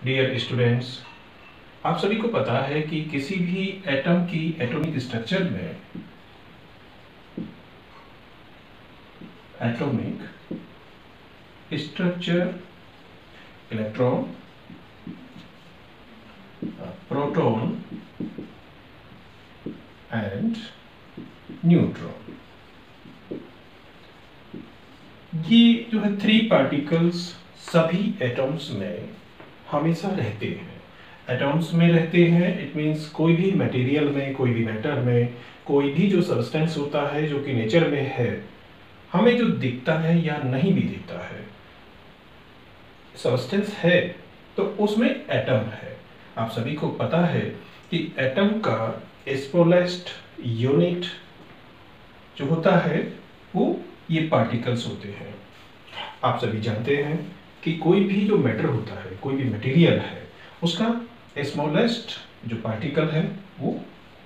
Dear students, आप सभी को पता है कि किसी भी एटम की एटॉमिक स्ट्रक्चर में इलेक्ट्रॉन, प्रोटॉन एंड न्यूट्रॉन, ये जो है थ्री पार्टिकल्स सभी एटम्स में हमेशा रहते हैं। एटम्स में रहते हैं, इट मीन्स कोई भी मटेरियल में, कोई भी मैटर में, कोई भी जो सब्सटेंस होता है जो कि नेचर में है, हमें जो दिखता है या नहीं भी दिखता है, सब्सटेंस है तो उसमें एटम है। आप सभी को पता है कि एटम का स्मॉलेस्ट यूनिट जो होता है वो ये पार्टिकल्स होते हैं। आप सभी जानते हैं कि कोई भी जो मैटर होता है, कोई भी मटेरियल है, उसका स्मॉलेस्ट जो पार्टिकल है वो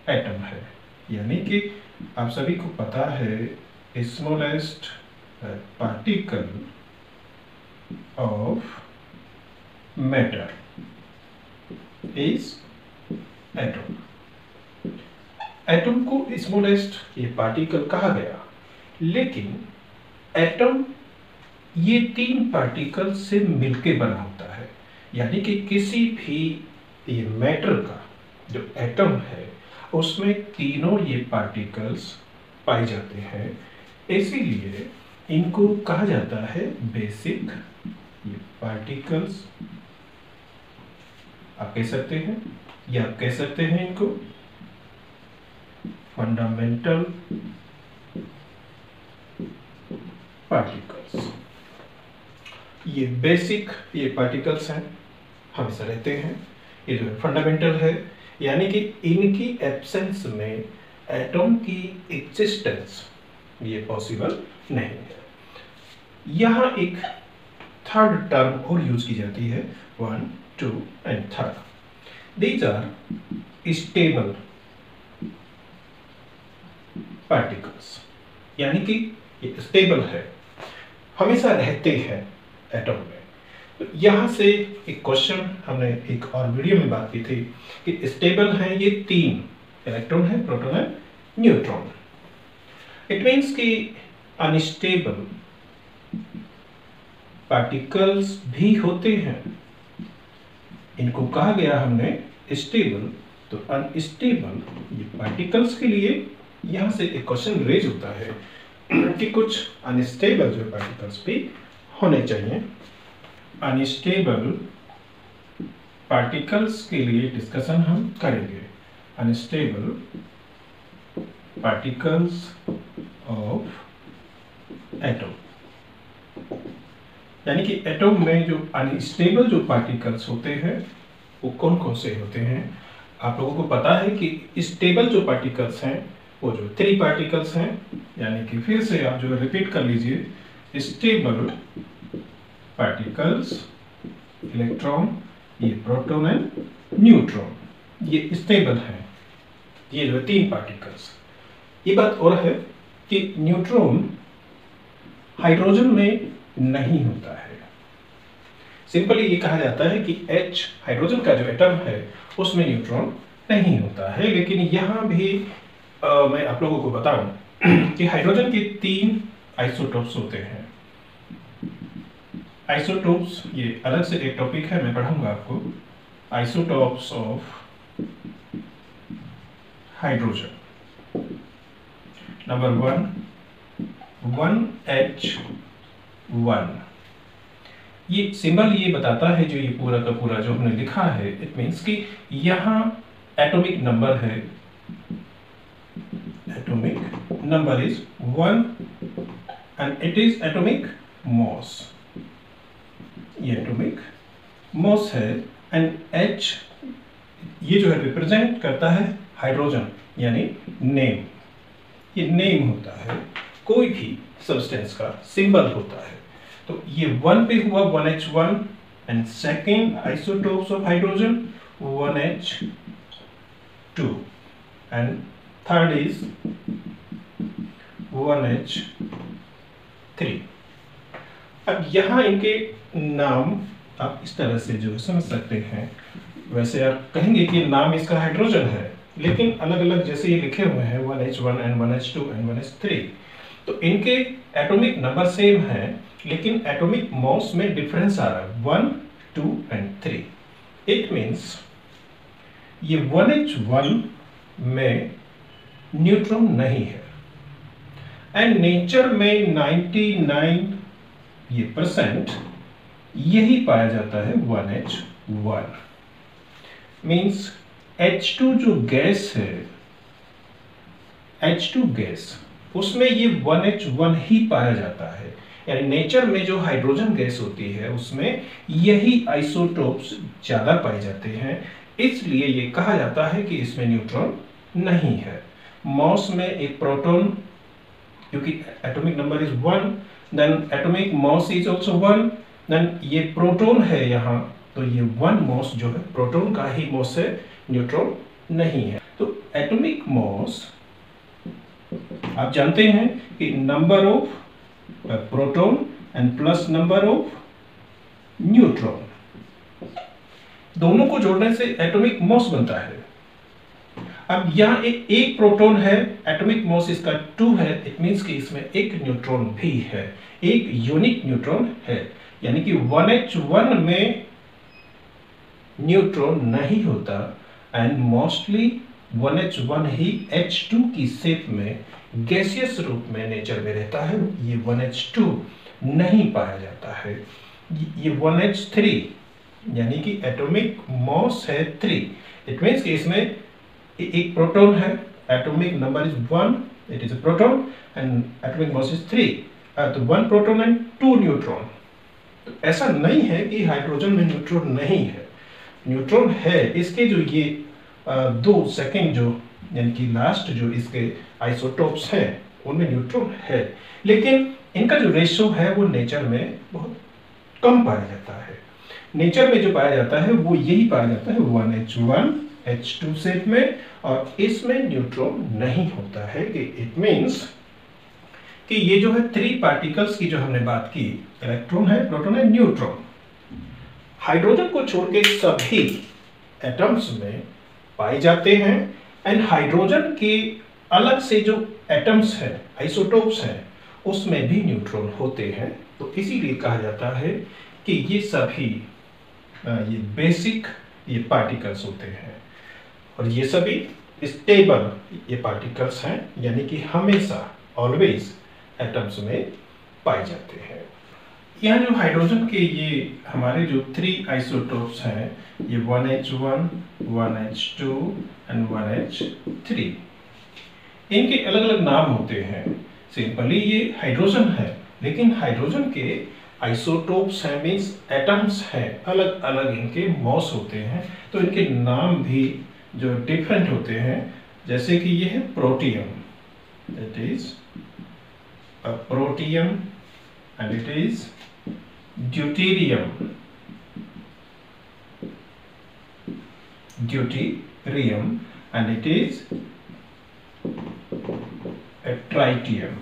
एटम है। यानी कि आप सभी को पता है smallest particle of matter is atom. Atom को स्मॉलेस्ट ये पार्टिकल कहा गया, लेकिन एटम ये तीन पार्टिकल से मिलके बना होता है। यानी कि किसी भी ये मैटर का जो एटम है उसमें तीनों ये पार्टिकल्स पाए जाते हैं, इसीलिए इनको कहा जाता है बेसिक ये पार्टिकल्स। आप कह सकते हैं या आप कह सकते हैं इनको फंडामेंटल पार्टिकल्स। ये बेसिक ये पार्टिकल्स हैं, हमेशा रहते हैं। ये जो फंडामेंटल है, यानी कि इनकी एब्सेंस में एटम की एग्जिस्टेंस ये पॉसिबल नहीं है। यहाँ एक थर्ड टर्म और यूज की जाती है, 1, 2 and 3। These are stable particles, यानी कि ये स्टेबल है, हमेशा रहते हैं एटम में। तो यहाँ से एक क्वेश्चन हमने एक और वीडियो में बात की थी कि स्टेबल हैं ये तीन, इलेक्ट्रॉन है, प्रोटॉन है, न्यूट्रॉन। इट मीन्स कि अनस्टेबल पार्टिकल्स भी होते हैं, इनको कहा गया हमने स्टेबल। तो अनस्टेबल ये पार्टिकल्स के लिए यहाँ से एक क्वेश्चन रेज होता है कि कुछ अनस्टेबल जो पार्टिकल्स भी होने चाहिए। अनस्टेबल पार्टिकल्स के लिए डिस्कशन हम करेंगे। अनस्टेबल पार्टिकल्स ऑफ एटम, यानी कि एटम में जो अनस्टेबल जो पार्टिकल्स होते हैं वो कौन कौन से होते हैं। आप लोगों को पता है कि स्टेबल जो पार्टिकल्स हैं वो जो थ्री पार्टिकल्स हैं, यानी कि फिर से आप जो रिपीट कर लीजिए, स्टेबल पार्टिकल्स, इलेक्ट्रॉन, ये प्रोटॉन एंड न्यूट्रॉन, ये स्टेबल हैं, ये जो तीन पार्टिकल्स। ये बात और है कि न्यूट्रॉन हाइड्रोजन में नहीं होता है। सिंपली ये कहा जाता है कि H हाइड्रोजन का जो एटम है उसमें न्यूट्रॉन नहीं होता है। लेकिन यहाँ भी मैं आप लोगों को बताऊं कि हाइड्रोजन के तीन आइसोटोप्स होते हैं। आइसोटोप्स ये अलग से एक टॉपिक है, मैं पढ़ाऊंगा आपको। Isotopes of hydrogen, number 1H1। ये सिंबल ये बताता है, जो ये पूरा का पूरा जो हमने लिखा है, इट मीन्स कि यहाँ एटॉमिक नंबर है, atomic number is 1 and it is atomic mass. ये एटॉमिक मॉस है एंड H ये जो है रिप्रेजेंट करता है हाइड्रोजन, यानी नेम। ये नेम होता है, कोई भी सब्सटेंस का सिंबल होता है। तो ये 1 पे हुआ 1H1 and second isotopes of hydrogen 1H2 and third is 1H3। अब यहाँ इनके नाम आप इस तरह से जो समझ सकते हैं। वैसे आप कहेंगे कि नाम इसका हाइड्रोजन है, लेकिन अलग अलग जैसे ये लिखे हुए हैं 1H1 and 1H2 and 1H3, तो इनके एटॉमिक नंबर सेम हैं, लेकिन एटॉमिक मास में डिफरेंस आ रहा है 1, 2 and 3। इट मीन्स ये 1H1 में न्यूट्रॉन नहीं है, एंड नेचर में 99% यही पाया जाता है 1H1। मीन्स H2 जो गैस है, H2 गैस, उसमें ये 1H1 ही पाया जाता है। यानी नेचर में जो हाइड्रोजन गैस होती है उसमें यही आइसोटोप्स ज्यादा पाए जाते हैं, इसलिए ये कहा जाता है कि इसमें न्यूट्रॉन नहीं है। मॉस में एक प्रोटॉन, क्योंकि atomic number is 1, then atomic mass is also 1, then ये प्रोटॉन है यहाँ, तो ये 1 मास जो है प्रोटॉन का ही मास है, न्यूट्रॉन नहीं है। तो एटॉमिक मास आप जानते हैं कि number of proton and plus number of neutron, दोनों को जोड़ने से एटॉमिक मास बनता है। अब यहाँ एक प्रोटॉन है, एटॉमिक मास इसका 2 है, इट मींस कि इसमें एक न्यूट्रॉन भी है, एक यूनिक न्यूट्रॉन है। यानी कि 1H1 में न्यूट्रॉन नहीं होता, and mostly 1H1 he H2 की शेप में गैसियस रूप में नेचर में रहता है। ये 1H2 नहीं पाया जाता है। ये 1H3 यानी कि एटॉमिक मास है 3, इट मींस कि इसमें एक प्रोटॉन है, atomic number is 1, it is a proton, and atomic mass is 3, तो 1 प्रोटॉन एंड 2 न्यूट्रॉन। तो ऐसा नहीं है कि हाइड्रोजन में न्यूट्रॉन नहीं है, न्यूट्रॉन है। इसके जो ये 2 सेकंड जो यानी कि लास्ट जो इसके आइसोटोप्स हैं उनमें न्यूट्रॉन है, लेकिन इनका जो रेशो है वो नेचर में बहुत कम पाया जाता है। नेचर में जो पाया जाता है वो यही पाया जाता है 1H1 H2 शेप में, और इसमें न्यूट्रॉन नहीं होता है। कि इट मींस कि ये जो है 3 पार्टिकल्स की जो हमने बात की, इलेक्ट्रॉन है, प्रोटॉन है, न्यूट्रॉन, हाइड्रोजन को छोड़ के सभी एटम्स में पाए जाते हैं, एंड हाइड्रोजन के अलग से जो एटम्स हैं, आइसोटोप्स हैं, उसमें भी न्यूट्रॉन होते हैं। तो इसीलिए कहा जाता है कि ये सभी ये बेसिक ये पार्टिकल्स होते हैं, और ये सभी स्टेबल ये पार्टिकल्स हैं, यानी कि हमेशा ऑलवेज एटम्स में पाए जाते हैं। यहाँ जो हाइड्रोजन के ये हमारे जो 3 आइसोटोप्स हैं, ये 1H1, 1H2 एंड 1H3, इनके अलग अलग नाम होते हैं। सिंपली ये हाइड्रोजन है, लेकिन हाइड्रोजन के आइसोटोप्स हैं, मीन्स एटम्स हैं, अलग अलग इनके मॉस होते हैं, तो इनके नाम भी जो डिफरेंट होते हैं। जैसे कि ये है protium, it is a protium, and it is deuterium, and it is a tritium।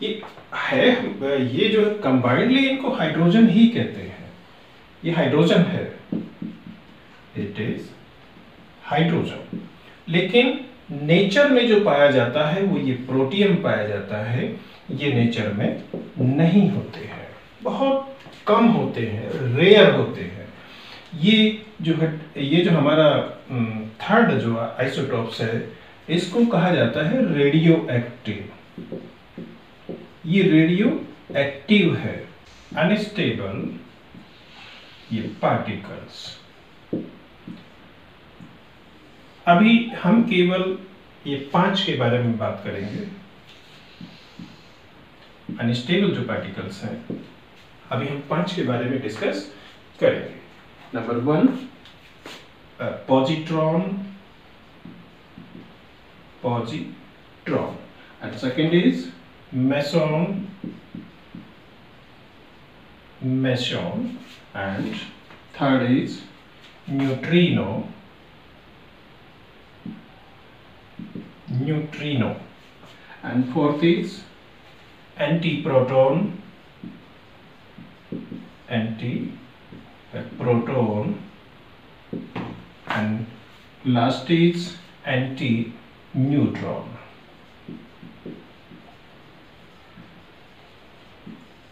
ये है, ये जो कंबाइंडली इनको हाइड्रोजन ही कहते हैं। ये हाइड्रोजन है, इट इज हाइड्रोजन, लेकिन नेचर में जो पाया जाता है वो ये प्रोटियम पाया जाता है। ये नेचर में नहीं होते हैं, बहुत कम होते हैं, रेयर होते हैं। ये जो है, ये जो हमारा थर्ड जो आइसोटोप्स है, इसको कहा जाता है रेडियो एक्टिव। ये रेडियो एक्टिव है, अनस्टेबल ये पार्टिकल्स। अभी हम केवल ये 5 के बारे में बात करेंगे, अनस्टेबल जो पार्टिकल्स हैं, अभी हम 5 के बारे में डिस्कस करेंगे। Number 1 positron, and second is meson, and third is neutrino, and fourth is antiproton, anti proton, and last is anti neutron.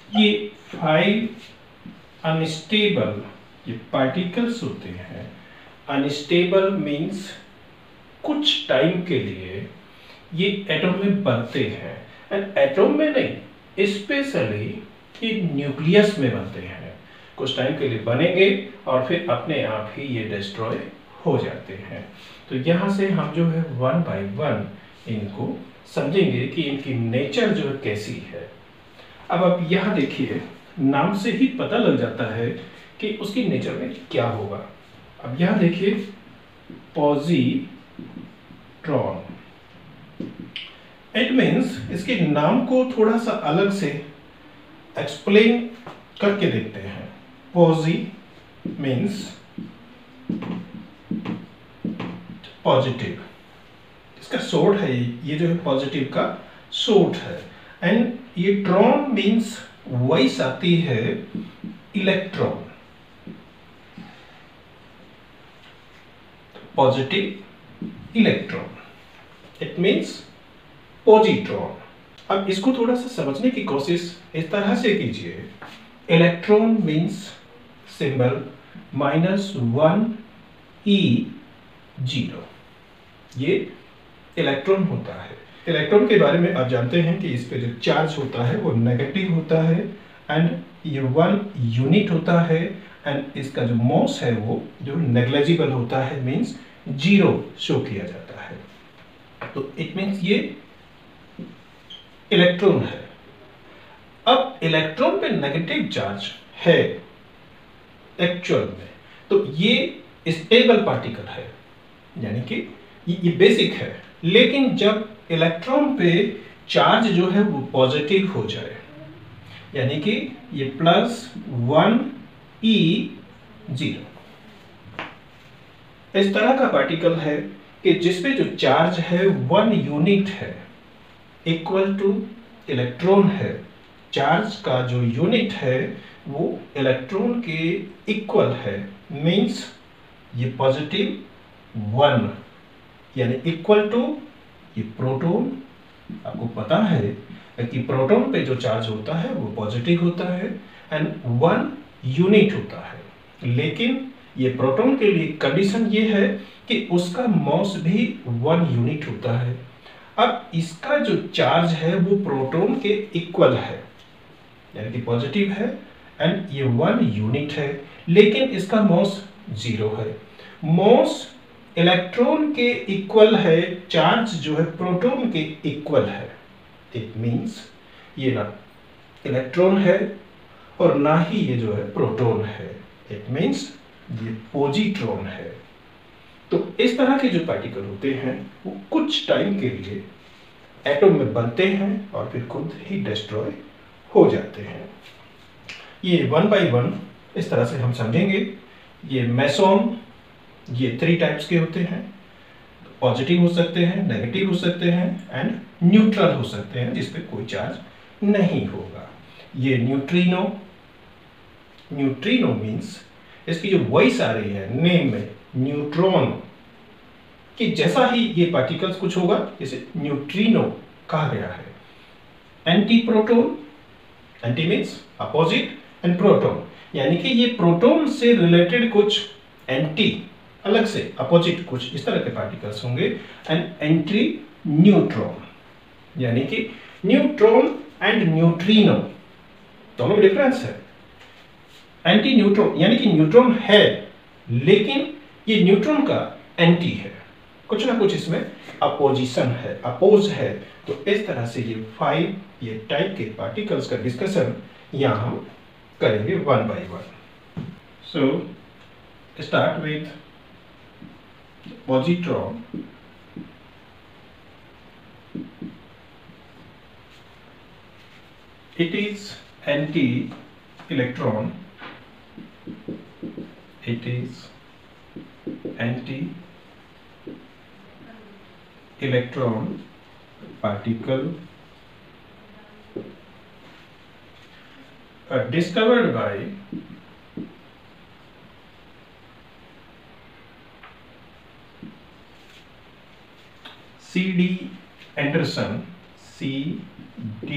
ये 5 अनस्टेबल ये पार्टिकल्स होते हैं। अनस्टेबल मीन्स कुछ टाइम के लिए ये एटम में बनते हैं, एंड एटम में नहीं, स्पेशली ये न्यूक्लियस में बनते हैं। कुछ टाइम के लिए बनेंगे और फिर अपने आप ही ये डिस्ट्रॉय हो जाते हैं। तो यहाँ से हम जो है 1 by 1 इनको समझेंगे कि इनकी नेचर जो है कैसी है। अब आप यहाँ देखिए, नाम से ही पता लग जाता है कि उसकी नेचर में क्या होगा। अब यहाँ देखिए पॉजिट्रॉन, इट मीन्स इसके नाम को थोड़ा सा अलग से एक्सप्लेन करके देखते हैं। पॉजी मीन्स पॉजिटिव, इसका सोर्ट है, ये जो है पॉजिटिव का सोर्ट है। एंड ये ट्रॉन मीन्स वॉइस आती है electron, positive electron, it means positron. अब इसको थोड़ा सा समझने की कोशिश इस तरह से कीजिए। इलेक्ट्रॉन मीन्स सिंबल -1e0, ये इलेक्ट्रॉन होता है। इलेक्ट्रॉन के बारे में आप जानते हैं कि इस पे जो चार्ज होता है वो नेगेटिव होता है, एंड ये 1 यूनिट होता है, एंड इसका जो मास है वो जो नेग्लिजिबल होता है, मीन्स 0 शो किया जाता है। तो इट मीन्स ये इलेक्ट्रॉन है। अब इलेक्ट्रॉन पे नेगेटिव चार्ज है एक्चुअल में, तो ये स्टेबल पार्टिकल है, यानी कि ये बेसिक है। लेकिन जब इलेक्ट्रॉन पे चार्ज जो है वो पॉजिटिव हो जाए, यानी कि ये +1e0, इस तरह का पार्टिकल है कि जिसपे जो चार्ज है 1 यूनिट है, इक्वल टू इलेक्ट्रॉन है। चार्ज का जो यूनिट है वो इलेक्ट्रॉन के इक्वल है, मीन्स ये +1, यानी इक्वल टू ये प्रोटॉन। आपको पता है कि प्रोटॉन पे जो चार्ज होता है वो पॉजिटिव होता है, एंड 1 यूनिट होता है। लेकिन ये प्रोटॉन के लिए कंडीशन ये है कि उसका मास भी 1 यूनिट होता है। अब इसका जो चार्ज है वो प्रोटॉन के इक्वल है, यानी कि पॉजिटिव है, एंड ये 1 यूनिट है, लेकिन इसका मास 0 है। मास इलेक्ट्रॉन के इक्वल है, चार्ज जो है प्रोटॉन के इक्वल है। इट मीन्स ये ना इलेक्ट्रॉन है और ना ही ये जो है प्रोटॉन है, इट मीन्स ये पॉजिट्रॉन है। तो इस तरह के जो पार्टिकल होते हैं वो कुछ टाइम के लिए एटम में बनते हैं और फिर खुद ही डिस्ट्रॉय हो जाते हैं। ये 1 by 1 इस तरह से हम समझेंगे। ये मेसॉन, ये 3 टाइप्स के होते हैं। पॉजिटिव हो सकते हैं, नेगेटिव हो सकते हैं, एंड न्यूट्रल हो सकते हैं, जिसपे कोई चार्ज नहीं होगा। ये न्यूट्रिनो, न्यूट्रिनो मीन्स इसकी जो वॉइस आ रही है नेम में न्यूट्रॉन कि जैसा ही ये पार्टिकल्स कुछ होगा, इसे न्यूट्रिनो कहा गया है। Anti proton, anti means opposite, and proton यानी कि ये प्रोटॉन से रिलेटेड कुछ एंटी, अलग से अपोजिट कुछ इस तरह के पार्टिकल्स होंगे। एंड एंटी न्यूट्रॉन यानी कि न्यूट्रॉन एंड न्यूट्रिनो दोनों में डिफरेंस है। एंटी न्यूट्रॉन यानी कि न्यूट्रॉन है, लेकिन ये न्यूट्रॉन का एंटी है, कुछ ना कुछ इसमें अपोजिशन है, अपोज है। तो इस तरह से ये 5 ये टाइप के पार्टिकल्स का डिस्कशन यहाँ हम करेंगे 1 by 1। So start with positron. It is anti-electron. It is anti-electron particle discovered by C.D. Anderson, C.D.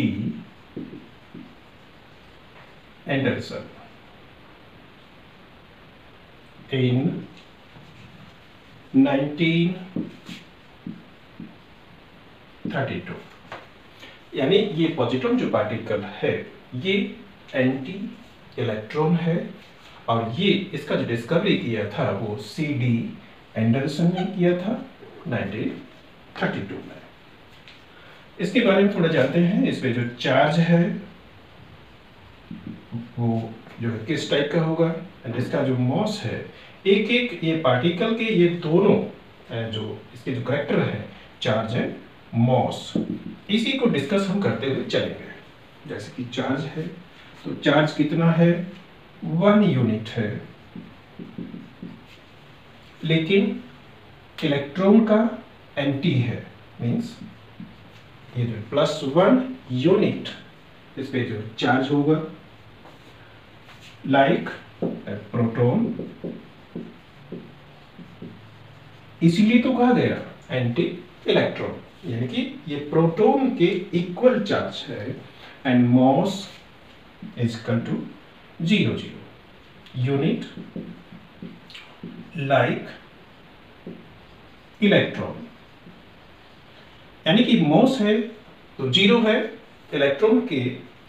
Anderson in 1932। यानी ये पॉजिट्रॉन जो पार्टिकल है ये एंटी इलेक्ट्रॉन है, और ये इसका जो डिस्कवरी किया था वो C.D. एंडरसन ने किया था 1932 में। इसके बारे में थोड़ा जानते हैं। इसमें जो चार्ज है वो जो है किस टाइप का होगा, एंड इसका जो मॉस है, एक एक ये पार्टिकल के ये दोनों जो इसके जो करेक्टर है, चार्ज है, मॉस, इसी को डिस्कस हम करते हुए चलेंगे। जैसे कि चार्ज है तो चार्ज कितना है, 1 यूनिट है, लेकिन इलेक्ट्रॉन का एंटी है, मींस ये जो +1 यूनिट इस पे जो चार्ज होगा, लाइक प्रोटॉन, इसीलिए तो कहा गया एंटी इलेक्ट्रॉन, यानी कि ये प्रोटॉन के इक्वल चार्ज है, and mass is equal to 0 unit like electron. यानी कि मॉस है तो 0 है, इलेक्ट्रॉन के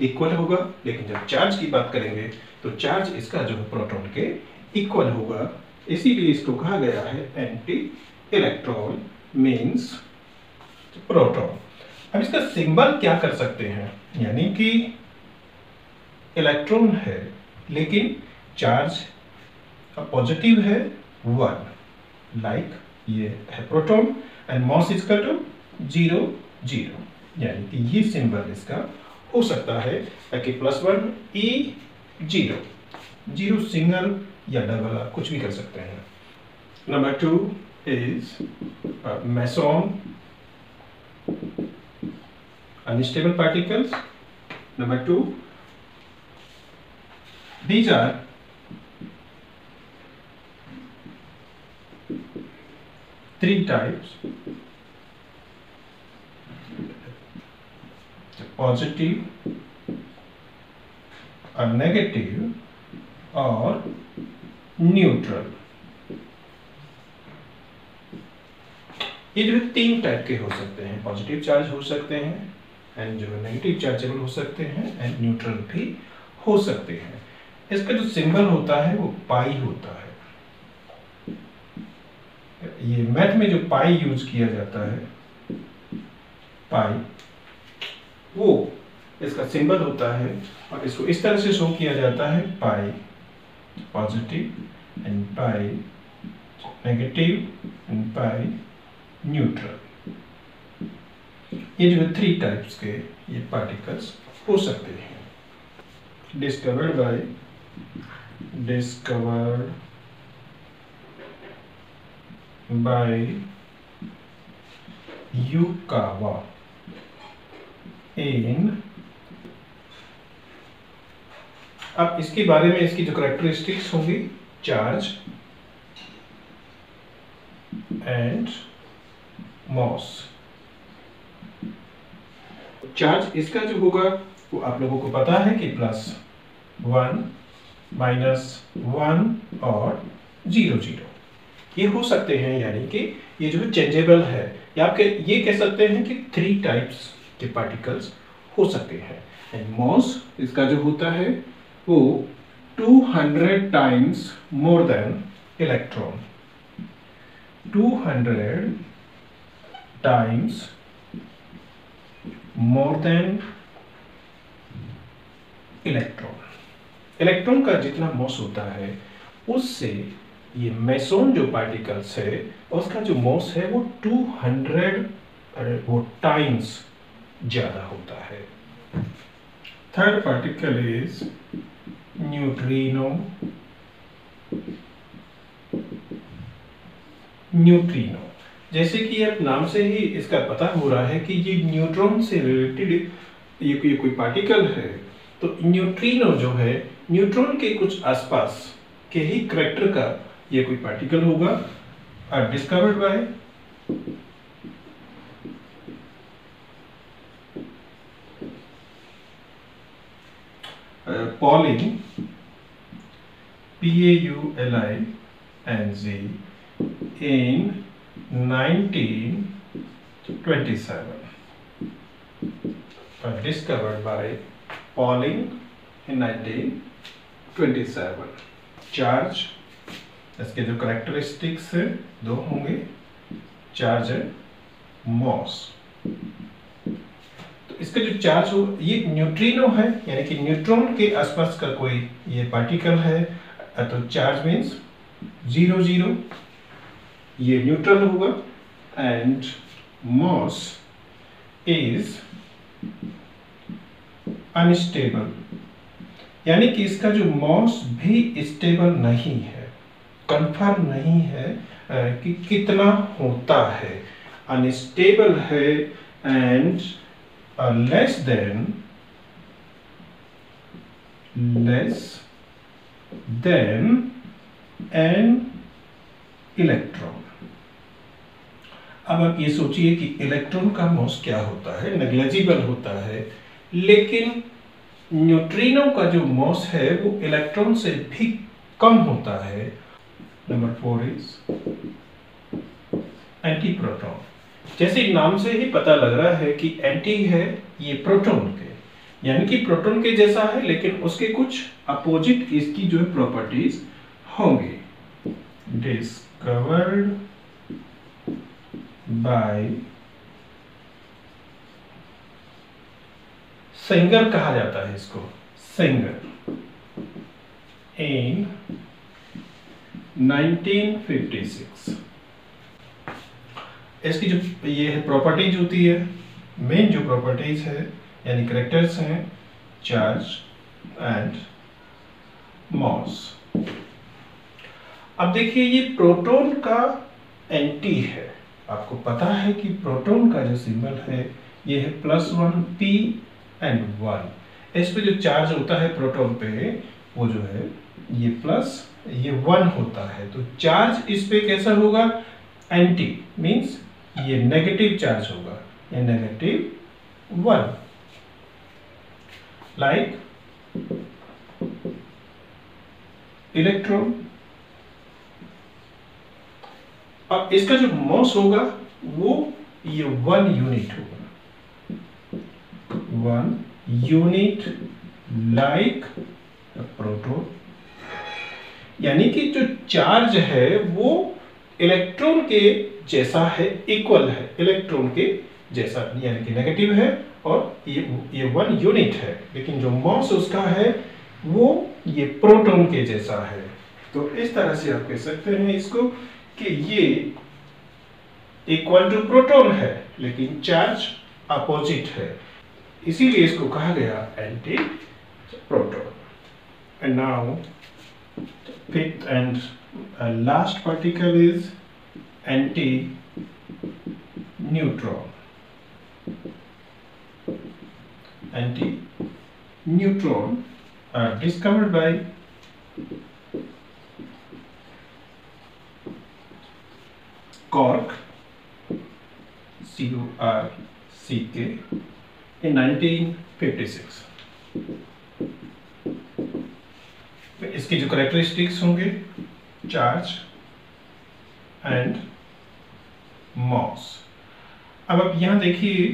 इक्वल होगा, लेकिन जब चार्ज की बात करेंगे तो चार्ज इसका जो है प्रोटॉन के इक्वल होगा, इसीलिए इसको कहा गया है एंटी इलेक्ट्रॉन मींस प्रोटॉन। अब इसका सिंबल क्या कर सकते हैं, यानी कि इलेक्ट्रॉन है लेकिन चार्ज पॉजिटिव है 1, लाइक ये है proton, and mass is equal to 0 0, यानी कि ये सिंबल इसका हो सकता है ताकि +1 E0 0 सिंगल या डबल, आप कुछ भी कर सकते हैं। Number 2 is meson, unstable particles. Number 2, these are three types: positive, a negative और न्यूट्रल। ये जो है 3 टाइप के हो सकते हैं, पॉजिटिव चार्ज हो सकते हैं, एंड जो है नेगेटिव चार्जेबल हो सकते हैं, एंड न्यूट्रल भी हो सकते हैं। इसका जो सिंबल होता है वो पाई होता है। ये मैथ में जो पाई यूज किया जाता है, पाई, वो इसका सिंबल होता है, और इसको इस तरह से शो किया जाता है, pi positive and pi negative and pi neutral. ये जो है 3 टाइप्स के ये पार्टिकल्स हो सकते हैं। डिस्कवर्ड बाय युकावा इन। अब इसके बारे में इसकी जो कैरेक्टरिस्टिक्स होंगी, चार्ज एंड मॉस। चार्ज इसका जो होगा वो आप लोगों को पता है कि +1 -1 और 0 0 ये हो सकते हैं, यानी कि ये जो है चेंजेबल है, या आप ये कह सकते हैं कि 3 टाइप्स के पार्टिकल्स हो सकते हैं। एंड मॉस इसका जो होता है वो 200 times more than electron, 200 times more than electron. Electron का जितना मॉस होता है उससे ये मेसॉन जो पार्टिकल्स है उसका जो मॉस है वो 200 टाइम्स ज्यादा होता है। Third particle is neutrino. Neutrino, जैसे कि आप नाम से ही इसका पता हो रहा है कि ये न्यूट्रॉन से रिलेटेड ये कोई पार्टिकल है, तो न्यूट्रिनो जो है न्यूट्रॉन के कुछ आसपास के ही करैक्टर का ये कोई पार्टिकल होगा, discovered by Pauling, Pauling in 1927, discovered by Pauling in 1927. Charge, इसके जो करेक्टरिस्टिक्स है दो होंगे, चार्ज है मॉस। तो इसका जो चार्ज हो, ये न्यूट्रिनो है, यानी कि न्यूट्रॉन के आसपास का कोई ये पार्टिकल है, तो चार्ज मीन्स 0 0, ये न्यूट्रल होगा। एंड मॉस इज अनस्टेबल, यानी कि इसका जो मॉस भी स्टेबल नहीं है, कंफर्म नहीं है कि कितना होता है, अनस्टेबल है। And less than an electron. अब आप ये सोचिए कि इलेक्ट्रॉन का मॉस क्या होता है, नेग्लिजिबल होता है, लेकिन न्यूट्रिनो का जो मॉस है वो इलेक्ट्रॉन से भी कम होता है। Number 4 is anti proton. जैसे नाम से ही पता लग रहा है कि एंटी है ये प्रोटॉन के, यानी कि प्रोटॉन के जैसा है, लेकिन उसके कुछ अपोजिट इसकी जो प्रॉपर्टीज होंगी। डिस्कवर्ड बाय सेंगर कहा जाता है इसको, सेंगर इन 1956। इसकी जो ये प्रॉपर्टीज होती है, मेन जो प्रॉपर्टीज है यानी करेक्टर्स हैं, चार्ज एंड मॉस। अब देखिए ये प्रोटॉन का एंटी है, आपको पता है कि प्रोटॉन का जो सिंबल है ये है +1 p एंड 1। इस पे जो चार्ज होता है प्रोटॉन पे वो जो है ये प्लस ये 1 होता है, तो चार्ज इस पे कैसा होगा, एंटी मींस ये नेगेटिव चार्ज होगा, ये -1, लाइक इलेक्ट्रॉन। अब इसका जो मॉस होगा वो ये 1 यूनिट होगा, 1 यूनिट लाइक प्रोटॉन, यानी कि जो चार्ज है वो इलेक्ट्रॉन के जैसा है, इक्वल है इलेक्ट्रॉन के जैसा, यानी कि नेगेटिव है और ये 1 यूनिट है, लेकिन जो मॉस उसका है वो ये प्रोटॉन के जैसा है। तो इस तरह से आप कह सकते हैं इसको कि ये इक्वल टू प्रोटॉन है, लेकिन चार्ज अपोजिट है, इसीलिए इसको कहा गया anti proton. And now fifth and last particle is anti-neutron. Anti-neutron are discovered by Cork, C-O-R-C-K, in 1956। इसकी जो करेक्टरिस्टिक्स होंगे, चार्ज एंड मॉस। अब आप यहाँ देखिए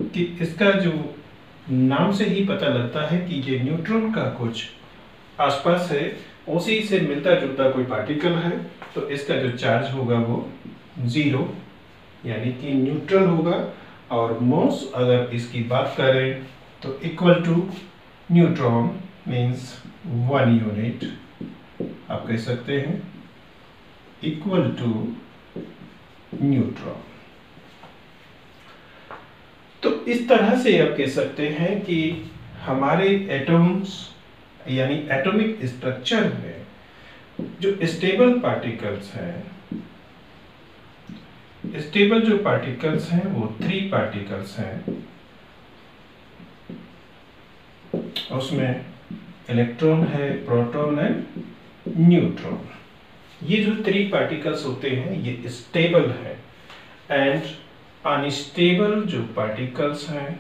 कि इसका जो नाम से ही पता लगता है कि ये न्यूट्रॉन का कुछ आसपास है, उसी से मिलता जुलता कोई पार्टिकल है, तो इसका जो चार्ज होगा वो 0 यानी कि न्यूट्रल होगा, और मॉस अगर इसकी बात करें तो equal to neutron means 1 unit, आप कह सकते हैं इक्वल टू न्यूट्रॉन। तो इस तरह से आप कह सकते हैं कि हमारे एटम्स यानी एटॉमिक स्ट्रक्चर में जो स्टेबल पार्टिकल्स हैं, स्टेबल जो पार्टिकल्स हैं वो 3 पार्टिकल्स हैं, उसमें इलेक्ट्रॉन है, प्रोटॉन है, न्यूट्रॉन। ये जो 3 पार्टिकल्स होते हैं ये स्टेबल है। एंड अनस्टेबल जो पार्टिकल्स हैं,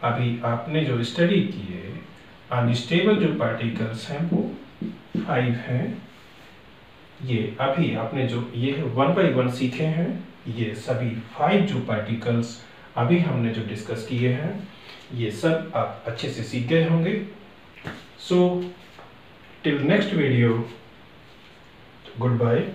अभी आपने जो स्टडी किए अनस्टेबल जो पार्टिकल्स हैं वो 5 हैं। ये अभी आपने जो ये 1 by 1 सीखे हैं, ये सभी 5 जो पार्टिकल्स अभी हमने जो डिस्कस किए हैं, ये सब आप अच्छे से सीख गए होंगे। So till next video, good bye.